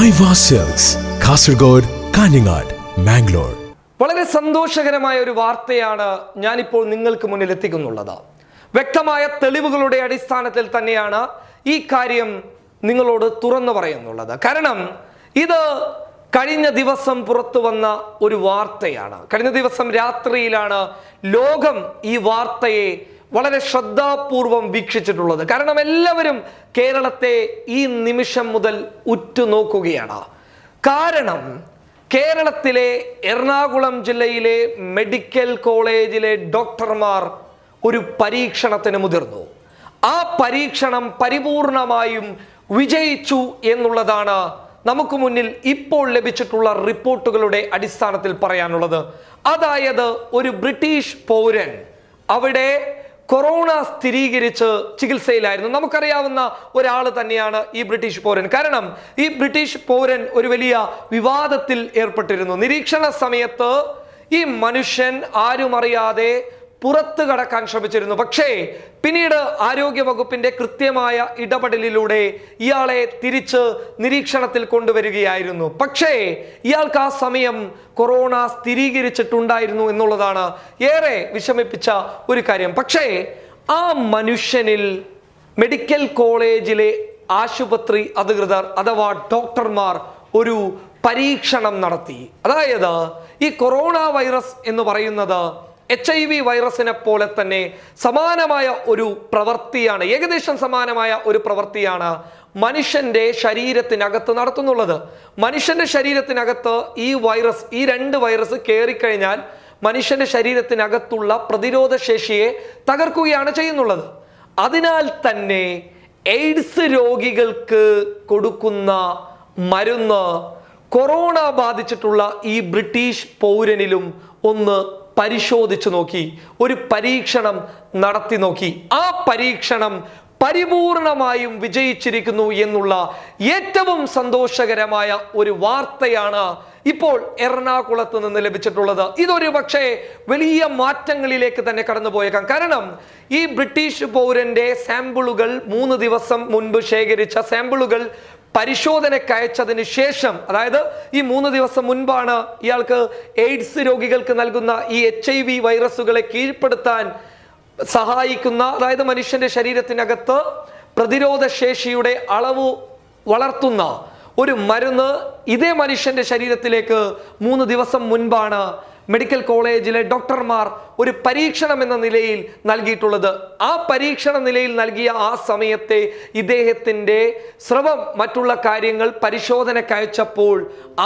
Aiwa silks, Kasaragod, Kanhangad, Mangalore. വളരെ സന്തോഷകരമായ ഒരു വാർത്തയാണ് ഞാനിപ്പോൾ നിങ്ങൾക്ക് മുന്നിൽ എത്തിക്കുന്നുള്ളത്. വ്യക്തമായ തെളിവുകളുടെ അടിസ്ഥാനത്തിൽ തന്നെയാണ് ഈ കാര്യം നിങ്ങളോട് തുറന്നു പറയുന്നുള്ളത്. കാരണം ഇത് കഴിഞ്ഞ ദിവസം പുറത്തു വന്ന ഒരു വാർത്തയാണ്. കഴിഞ്ഞ ദിവസം രാത്രിയിലാണ് ലോകം ഈ വാർത്തയെ വളരെ ശ്രദ്ധാപൂർവം വീക്ഷിച്ചിട്ടുള്ളത്. കാരണം എല്ലാവരും കേരളത്തെ ഈ നിമിഷം മുതൽ ഉറ്റുനോക്കുകയാണ്. കാരണം കേരളത്തിലെ എറണാകുളം ജില്ലയിലെ മെഡിക്കൽ കോളേജിലെ ഡോക്ടർമാർ ഒരു പരീക്ഷണത്തിന് മുതിർന്നു. ആ പരീക്ഷണം പരിപൂർണമായും വിജയിച്ചു എന്നുള്ളതാണ് നമുക്ക് മുന്നിൽ ഇപ്പോൾ ലഭിച്ചിട്ടുള്ള റിപ്പോർട്ടുകളുടെ അടിസ്ഥാനത്തിൽ പറയാനുള്ളത്. അതായത് ഒരു ബ്രിട്ടീഷ് പൗരൻ അവിടെ കൊറോണ സ്ഥിരീകരിച്ച് ചികിത്സയിലായിരുന്നു. നമുക്കറിയാവുന്ന ഒരാൾ തന്നെയാണ് ഈ ബ്രിട്ടീഷ് പൗരൻ. കാരണം ഈ ബ്രിട്ടീഷ് പൗരൻ ഒരു വലിയ വിവാദത്തിൽ ഏർപ്പെട്ടിരുന്നു. നിരീക്ഷണ സമയത്ത് ഈ മനുഷ്യൻ ആരും അറിയാതെ പുറത്തു കടക്കാൻ ശ്രമിച്ചിരുന്നു. പക്ഷേ പിന്നീട് ആരോഗ്യ വകുപ്പിന്റെ കൃത്യമായ ഇടപെടലിലൂടെ ഇയാളെ തിരിച്ച് നിരീക്ഷണത്തിൽ കൊണ്ടുവരികയായിരുന്നു. പക്ഷേ ഇയാൾക്ക് ആ സമയം കൊറോണ സ്ഥിരീകരിച്ചിട്ടുണ്ടായിരുന്നു എന്നുള്ളതാണ് ഏറെ വിഷമിപ്പിച്ച ഒരു കാര്യം. പക്ഷേ ആ മനുഷ്യനിൽ മെഡിക്കൽ കോളേജിലെ ആശുപത്രി അധികൃതർ അഥവാ ഡോക്ടർമാർ ഒരു പരീക്ഷണം നടത്തി. അതായത് ഈ കൊറോണ വൈറസ് എന്ന് പറയുന്നത് HIV വൈറസിനെ പോലെ തന്നെ സമാനമായ ഒരു പ്രവൃത്തിയാണ്, ഏകദേശം സമാനമായ ഒരു പ്രവൃത്തിയാണ് മനുഷ്യന്റെ ശരീരത്തിനകത്ത് നടത്തുന്നുള്ളത്. മനുഷ്യന്റെ ശരീരത്തിനകത്ത് ഈ രണ്ട് വൈറസ് കയറിക്കഴിഞ്ഞാൽ മനുഷ്യന്റെ ശരീരത്തിനകത്തുള്ള പ്രതിരോധ ശേഷിയെ തകർക്കുകയാണ് ചെയ്യുന്നുള്ളത്. അതിനാൽ തന്നെ എയ്ഡ്സ് രോഗികൾക്ക് കൊടുക്കുന്ന മരുന്ന് കൊറോണ ബാധിച്ചിട്ടുള്ള ഈ ബ്രിട്ടീഷ് പൗരനിലും ഒന്ന് പരിശോധിച്ചു നോക്കി, ഒരു പരീക്ഷണം നടത്തി നോക്കി. ആ പരീക്ഷണം പരിപൂർണമായും വിജയിച്ചിരിക്കുന്നു എന്നുള്ള ഏറ്റവും സന്തോഷകരമായ ഒരു വാർത്തയാണ് ഇപ്പോൾ എറണാകുളത്ത് നിന്ന് ലഭിച്ചിട്ടുള്ളത്. ഇതൊരു പക്ഷേ വലിയ മാറ്റങ്ങളിലേക്ക് തന്നെ കടന്നുപോയേക്കാം. കാരണം ഈ ബ്രിട്ടീഷ് പൗരന്റെ സാമ്പിളുകൾ 3 ദിവസം മുൻപ് ശേഖരിച്ച സാമ്പിളുകൾ പരിശോധനയ്ക്ക് അയച്ചതിന് ശേഷം, അതായത് ഈ 3 ദിവസം മുൻപാണ് ഇയാൾക്ക് എയ്ഡ്സ് രോഗികൾക്ക് നൽകുന്ന ഈ HIV വൈറസുകളെ കീഴ്പ്പെടുത്താൻ സഹായിക്കുന്ന, അതായത് മനുഷ്യന്റെ ശരീരത്തിനകത്ത് പ്രതിരോധ ശേഷിയുടെ അളവ് വളർത്തുന്ന ഒരു മരുന്ന് ഇതേ മനുഷ്യന്റെ ശരീരത്തിലേക്ക് 3 ദിവസം മുൻപാണ് മെഡിക്കൽ കോളേജിലെ ഡോക്ടർമാർ ഒരു പരീക്ഷണം എന്ന നിലയിൽ നൽകിയിട്ടുള്ളത്. ആ പരീക്ഷണ നിലയിൽ നൽകിയ ആ സമയത്തെ ഇദ്ദേഹത്തിൻ്റെ സ്രവം മറ്റുള്ള കാര്യങ്ങൾ പരിശോധനയ്ക്ക് അയച്ചപ്പോൾ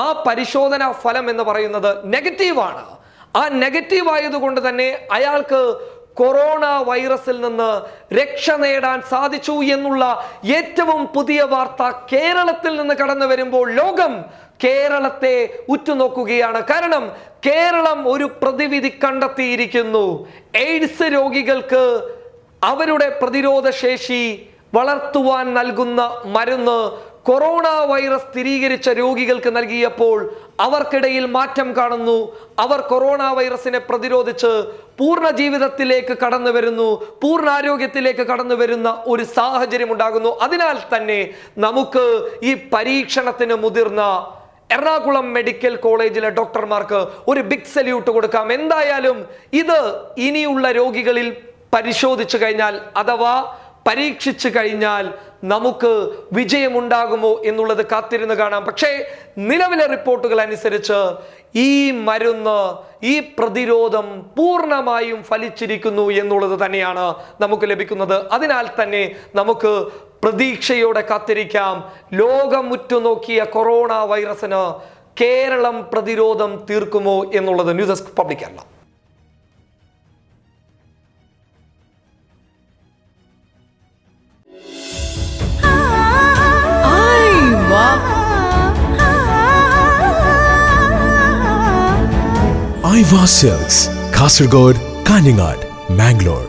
ആ പരിശോധനാ ഫലം എന്ന് പറയുന്നത് നെഗറ്റീവാണ്. ആ നെഗറ്റീവ് ആയതുകൊണ്ട് തന്നെ അയാൾക്ക് കൊറോണ വൈറസിൽ നിന്ന് രക്ഷ നേടാൻ സാധിച്ചു എന്നുള്ള ഏറ്റവും പുതിയ വാർത്ത കേരളത്തിൽ നിന്ന് കടന്നു വരുമ്പോൾ ലോകം കേരളത്തെ ഉറ്റുനോക്കുകയാണ്. കാരണം കേരളം ഒരു പ്രതിവിധി കണ്ടെത്തിയിരിക്കുന്നു. എയ്ഡ്സ് രോഗികൾക്ക് അവരുടെ പ്രതിരോധ ശേഷി വളർത്തുവാൻ നൽകുന്ന മരുന്ന് കൊറോണ വൈറസ് സ്ഥിരീകരിച്ച രോഗികൾക്ക് നൽകിയപ്പോൾ അവർക്കിടയിൽ മാറ്റം കാണുന്നു. അവർ കൊറോണ വൈറസിനെ പ്രതിരോധിച്ച് പൂർണ്ണ ജീവിതത്തിലേക്ക് കടന്നു വരുന്നു, പൂർണ്ണ ആരോഗ്യത്തിലേക്ക് കടന്നു വരുന്ന ഒരു സാഹചര്യം ഉണ്ടാകുന്നു. അതിനാൽ തന്നെ നമുക്ക് ഈ പരീക്ഷണത്തിന് മുതിർന്ന എറണാകുളം മെഡിക്കൽ കോളേജിലെ ഡോക്ടർമാർക്ക് ഒരു ബിഗ് സല്യൂട്ട് കൊടുക്കാം. എന്തായാലും ഇത് ഇനിയുള്ള രോഗികളിൽ പരിശോധിച്ചു കഴിഞ്ഞാൽ അഥവാ പരീക്ഷിച്ചു കഴിഞ്ഞാൽ നമുക്ക് വിജയമുണ്ടാകുമോ എന്നുള്ളത് കാത്തിരുന്ന് കാണാം. പക്ഷേ നിലവിലെ റിപ്പോർട്ടുകൾ അനുസരിച്ച് ഈ മരുന്ന്, ഈ പ്രതിരോധം പൂർണ്ണമായും ഫലിച്ചിരിക്കുന്നു എന്നുള്ളത് തന്നെയാണ് നമുക്ക് ലഭിക്കുന്നത്. അതിനാൽ തന്നെ നമുക്ക് പ്രതീക്ഷയോടെ കാത്തിരിക്കാം. ലോകം ഉറ്റുനോക്കിയ കൊറോണ വൈറസിന് കേരളം പ്രതിരോധം തീർക്കുമോ എന്നുള്ളത്. News desk public Kerala. Aiwa silks, Kasaragod, Kanhangad, Mangalore.